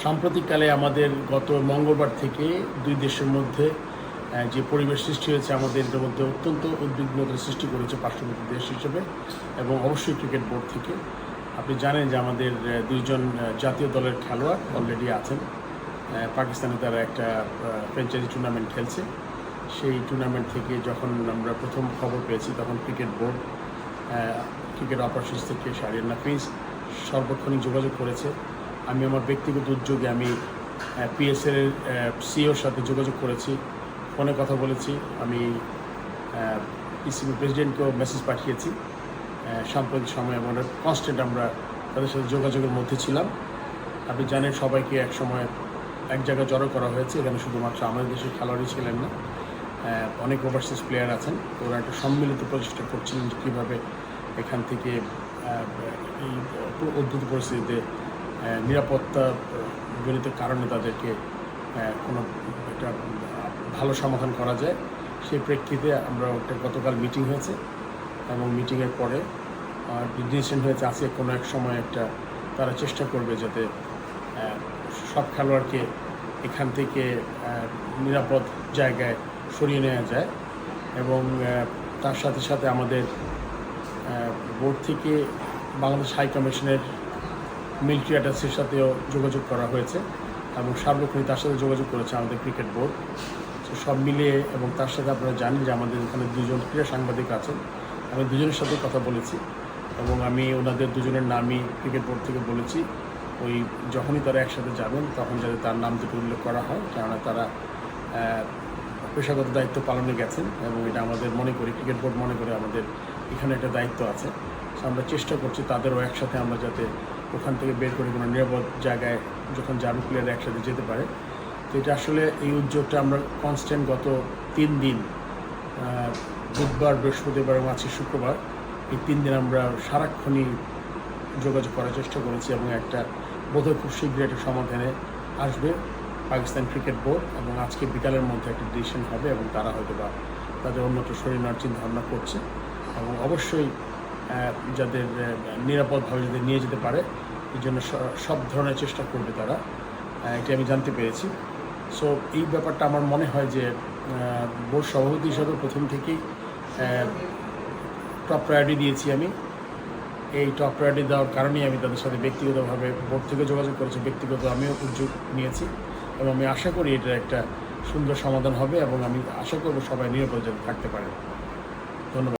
সাম্প্রতিককালে আমাদের গত মঙ্গলবার থেকে দুই দেশের মধ্যে যে পরিবেশ সৃষ্টি হয়েছে আমাদের এর মধ্যে অত্যন্ত উদ্বিগ্নতার সৃষ্টি করেছে পার্শ্ববর্তী দেশ হিসেবে এবং অবশ্যই ক্রিকেট বোর্ড থেকে। আপনি জানেন যে আমাদের দুইজন জাতীয় দলের খেলোয়াড় অলরেডি আছেন পাকিস্তানে, তারা একটা ফ্র্যাঞ্চাইজি টুর্নামেন্ট খেলছে। সেই টুর্নামেন্ট থেকে যখন আমরা প্রথম খবর পেয়েছি তখন ক্রিকেট বোর্ড ক্রিকেট অপারেশনস থেকে শাহরিয়ার নাফিস সর্বক্ষণিক যোগাযোগ করেছে। আমি আমার ব্যক্তিগত উদ্যোগে আমি পিএসএল সিওর সাথে যোগাযোগ করেছি, ফোনে কথা বলেছি, আমি পিসিবি প্রেসিডেন্টকেও মেসেজ পাঠিয়েছি সাম্প্রতিক সময়ে। আমরা কনস্ট্যান্ট আমরা তাদের সাথে যোগাযোগের মধ্যে ছিলাম। আপনি জানেন সবাইকে এক সময় এক জায়গায় জড়ো করা হয়েছে। এখানে শুধুমাত্র আমাদের দেশের খেলোয়াড়ই ছিলেন না, অনেক ওভারসিজ প্লেয়ার আছেন। ওরা একটা সম্মিলিত প্রচেষ্টা করছিলেন যে কীভাবে এখান থেকে এই অদ্ভুত পরিস্থিতিতে নিরাপত্তা জনিত কারণে তাদেরকে কোনো একটা ভালো সমাধান করা যায়। সেই প্রেক্ষিতে আমরা একটা গতকাল মিটিং হয়েছে এবং মিটিংয়ের পরে ডিসিশন হয়েছে আজকে কোনো এক সময় একটা তারা চেষ্টা করবে যাতে সব খেলোয়াড়কে এখান থেকে নিরাপদ জায়গায় সরিয়ে নেওয়া যায়। এবং তার সাথে সাথে আমাদের বোর্ড থেকে বাংলাদেশ হাই কমিশনের মিলিটারি অ্যাটাচের সাথেও যোগাযোগ করা হয়েছে এবং সার্বক্ষণিক তার সাথে যোগাযোগ করেছে আমাদের ক্রিকেট বোর্ড। সব মিলিয়ে এবং তার সাথে আপনারা জানেন যে আমাদের এখানে দুজন ক্রীড়া সাংবাদিক আছেন, আমি দুজনের সাথে কথা বলেছি এবং আমি ওনাদের দুজনের নামই ক্রিকেট বোর্ড থেকে বলেছি ওই যখনই তারা একসাথে যাবেন তখন যাতে তার নাম থেকে উল্লেখ করা হয়, কেননা তারা পেশাগত দায়িত্ব পালনে গেছেন এবং এটা আমাদের মনে করি ক্রিকেট বোর্ড মনে করে আমাদের এখানে একটা দায়িত্ব আছে। আমরা চেষ্টা করছি তাদেরও একসাথে আমরা যাতে ওখান থেকে বের করে কোনো নিরাপদ জায়গায় যখন যাবে প্লেয়ার একসাথে যেতে পারে। তো এটা আসলে এই উদ্যোগটা আমরা কনস্ট্যান্ট গত 3 দিন বুধবার, বৃহস্পতিবার এবং আজকে শুক্রবার, এই 3 দিন আমরা সারাক্ষণই যোগাযোগ করার চেষ্টা করেছি এবং একটা বোধহয় খুব শীঘ্রই একটা সমাধানে আসবে পাকিস্তান ক্রিকেট বোর্ড এবং আজকে বিকালের মধ্যে একটা ডিসিশন হবে এবং তারা হয়তো বা তাদের অন্যত্র সরিয়ে নেওয়ার চিন্তাভাবনা করছে এবং অবশ্যই যাদের নিরাপদভাবে যদি নিয়ে যেতে পারে এই জন্য সব ধরনের চেষ্টা করবে তারা, এটি আমি জানতে পেরেছি। সো এই ব্যাপারটা আমার মনে হয় যে বোর্ড সভাপতি হিসাবে প্রথম থেকেই টপ প্রায়োরিটি দিয়েছি আমি। এই টপ প্রায়োরিটি দেওয়ার কারণেই আমি তাদের সাথে ব্যক্তিগতভাবে বোর্ড থেকে যোগাযোগ করেছি, ব্যক্তিগত আমিও উদ্যোগ নিয়েছি এবং আমি আশা করি এটার একটা সুন্দর সমাধান হবে এবং আমি আশা করব সবাই নিরাপদে থাকতে পারে। ধন্যবাদ।